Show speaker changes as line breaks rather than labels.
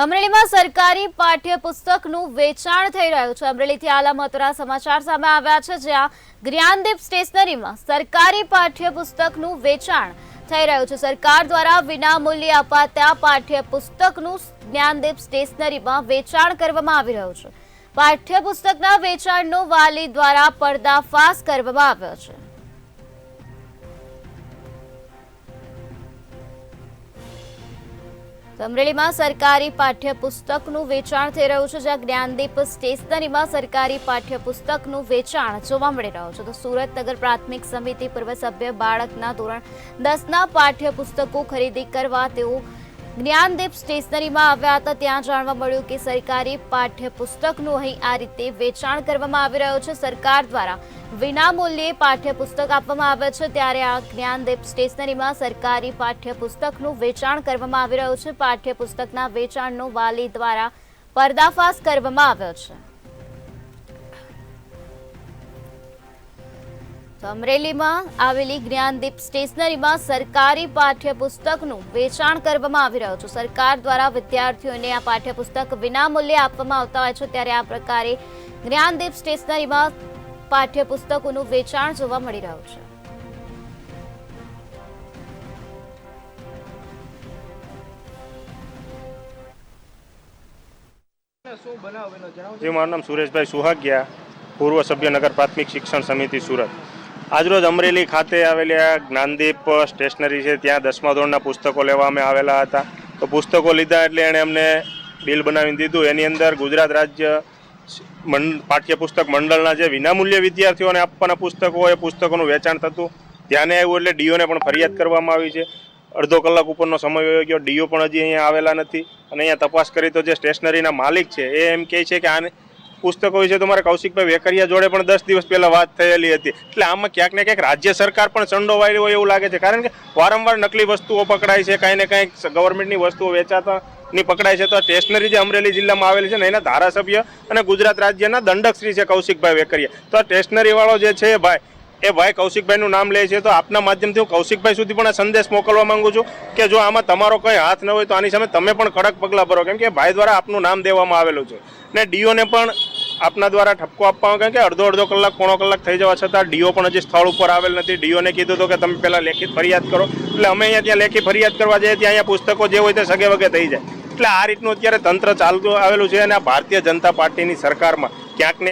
અમરેલીમાં સરકારી પાઠ્યપુસ્તકનું વેચાણ થઈ રહ્યું છે। અમરેલીથી આલા મહત્વના સમાચાર સામે આવ્યા છે, જ્યાં જ્ઞાનદીપ સ્ટેશનરીમાં સરકારી પાઠ્યપુસ્તકનું વેચાણ થઈ રહ્યું છે। સરકાર દ્વારા વિનામૂલ્યે અપાતા પાઠ્યપુસ્તકનું જ્ઞાનદીપ સ્ટેશનરીમાં વેચાણ કરવામાં આવી રહ્યું છે। પાઠ્યપુસ્તકના વેચાણનો વાલી દ્વારા પર્દાફાશ કરવામાં આવ્યો છે। અમરેલીમાં સરકારી પાઠ્યપુસ્તકનું વેચાણ થઈ રહ્યું છે, જ્યાં જ્ઞાનદીપ સ્ટેશનરીમાં સરકારી પાઠ્યપુસ્તકનું વેચાણ જોવા મળી રહ્યું છે। તો સુરત નગર પ્રાથમિક સમિતિ પૂર્વ સભ્ય બાળકના ધોરણ 10ના પાઠ્યપુસ્તકો ખરીદી કરવા તેઓ જ્ઞાનદીપ સ્ટેશનરીમાં આવ્યા હતા। ત્યાં જાણવા મળ્યું કે સરકારી પાઠ્યપુસ્તકનું અહીં આ રીતે વેચાણ કરવામાં આવી રહ્યું છે। સરકાર દ્વારા વિનામૂલ્યે પાઠ્યપુસ્તક આપવામાં આવે છે, ત્યારે આ જ્ઞાનદીપ સ્ટેશનરીમાં સરકારી પાઠ્યપુસ્તકનું વેચાણ કરવામાં આવી રહ્યું છે। પાઠ્યપુસ્તકના વેચાણનો વાલી દ્વારા પર્દાફાશ કરવામાં આવ્યો છે। તો અમરેલીમાં આવેલી જ્ઞાનદીપ સ્ટેશનરીમાં સરકારી પાઠ્યપુસ્તકનું વેચાણ કરવામાં આવી રહ્યું છે। સરકાર દ્વારા વિદ્યાર્થીઓને આ પાઠ્યપુસ્તક વિનામૂલ્યે આપવામાં આવતા હોય છે, ત્યારે આ પ્રકારે જ્ઞાનદીપ સ્ટેશનરીમાં પાઠ્યપુસ્તકોનું વેચાણ જોવા મળી રહ્યું છે।
जी, मारू नाम सुरेशभाई सुहागिया, पूर्व सभ्य नगर प्राथमिक शिक्षण समिति सूरत। આજરોજ અમરેલી ખાતે આવેલા જ્ઞાનદીપ સ્ટેશનરી છે, ત્યાં 10મા ધોરણના પુસ્તકો લેવામાં આવેલા હતા। તો પુસ્તકો લીધા એટલે એણે અમને બિલ બનાવીને દીધું। એની અંદર ગુજરાત રાજ્ય પાઠ્યપુસ્તક મંડળના જે વિનામૂલ્યે વિદ્યાર્થીઓને આપવાના પુસ્તકો એ પુસ્તકોનું વેચાણ થતું ધ્યાને આવ્યું, એટલે ડીઓને પણ ફરિયાદ કરવામાં આવી છે। અડધો કલાક ઉપરનો સમય વયો ગયો, ડીઓ પણ હજી અહીંયા આવેલા નથી। અને અહીંયા તપાસ કરી તો જે સ્ટેશનરીના માલિક છે એ એમ કહે છે કે આને પુસ્તકો વિશે તમારા કૌશિકભાઈ વેકરિયા જોડે પણ 10 દિવસ પહેલા વાત થયેલી હતી। એટલે આમાં ક્યાંક ને ક્યાંક રાજ્ય સરકાર પણ સંડોવાયેલી હોય એવું લાગે છે, કારણ કે વારંવાર નકલી વસ્તુઓ પકડાય છે, કાંઈ ને કાંઈક ગવર્મેન્ટની વસ્તુઓ વેચાતાની પકડાય છે। તો આ સ્ટેશનરી જે અમરેલી જિલ્લામાં આવેલી છે ને, એના ધારાસભ્ય અને ગુજરાત રાજ્યના દંડકશ્રી છે કૌશિકભાઈ વેકરિયા। તો આ સ્ટેશનરી વાળો જે છે એ ભાઈ કૌશિકભાઈનું નામ લે છે। તો આપના માધ્યમથી હું કૌશિકભાઈ સુધી પણ આ સંદેશ મોકલવા માંગુ છું કે જો આમાં તમારો કંઈ હાથ ન હોય તો આની સામે તમે પણ કડક પગલાં ભરો, કેમ કે ભાઈ દ્વારા આપનું નામ દેવામાં આવેલું છે। ને ડીઓને પણ આપના દ્વારા ઠપકો આપવામાં, કારણ કે અડધો કલાક પોણો કલાક થઈ જવા છતાં ડીઓ પણ હજી સ્થળ ઉપર આવેલ નથી। ડીઓને કીધું હતું કે તમે પહેલાં લેખિત ફરિયાદ કરો, એટલે અમે અહીંયા ત્યાં લેખી ફરિયાદ કરવા જઈએ ત્યાં અહીંયા પુસ્તકો જે હોય તે સગે વગે થઈ જાય। એટલે આ રીતનું અત્યારે તંત્ર ચાલતું આવેલું છે, અને આ ભારતીય જનતા પાર્ટીની સરકારમાં ક્યાંક ને